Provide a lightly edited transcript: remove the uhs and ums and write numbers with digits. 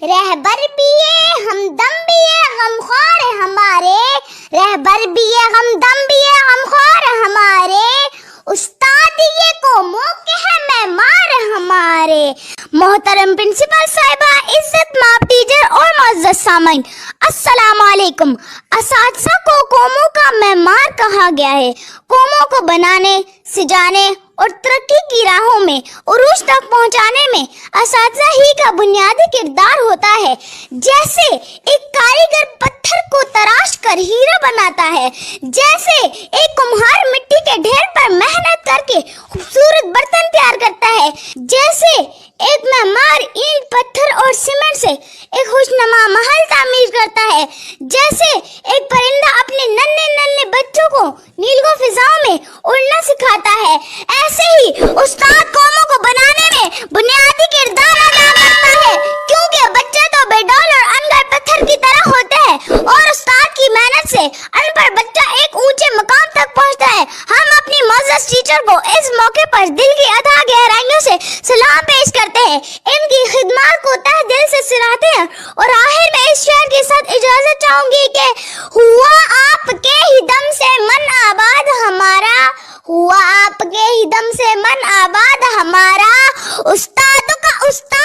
رہبر بھی ہے ہمدم بھی ہے غمخوار ہمارے، رہبر بھی ہے ہمدم بھی ہے غمخوار ہمارے، استاد یہ قوموں کے ہے معمار ہمارے۔ محترم پرنسپل صاحبہ، عزت مآب ٹیچر اور معزز سامعین، السلام علیکم۔ اساتذہ کو قوموں کا معمار کہا گیا ہے۔ قوموں کو بنانے، سجانے اور ترقی کی راہوں میں عروج تک پہنچانے میں اساتذہ ہی کا بنیادی کردار ہوتا ہے۔ جیسے ایک کاریگر پتھر کو تراش کر ہیرا بناتا ہے، جیسے ایک کمہار مٹی کے ڈھیر پر محنت کر کے خوبصورت برتن تیار کرتا ہے، جیسے ایک معمار اینٹ پتھر اور سیمنٹ سے ایک خوشنما محل تعمیر کرتا ہے، جیسے ایک پرندہ اپنے ننھے ننھے بچوں کو نیلگوں فضاؤں میں اڑنا سکھاتا ہے، ایسے ہی استاد قوموں کو بنانے میں بنیادی کردار ادا کرتا ہے، کیونکہ بچے تو بے ڈول اور ان گڑھ پتھر کی طرح ہوتے ہیں اور استاد کی محنت سے ان پڑھ بچہ ایک اونچے مقام تک پہنچتا ہے۔ ہم اپنی معزز ٹیچر کو اس موقع پر دل کی اتھاہ گہرائیوں سے سلام پیش کرتے ہیں، ان کی خدمات کو تہ دل سے سراہتے ہیں اور آخر میں اس شعر کے ساتھ اجازت چاہوں گی کہ ہوا آپ کے ہی دم سے من آباد ہمارا، ہوا آپ کے ہی دم سے من آباد ہمارا، استاد کا استاد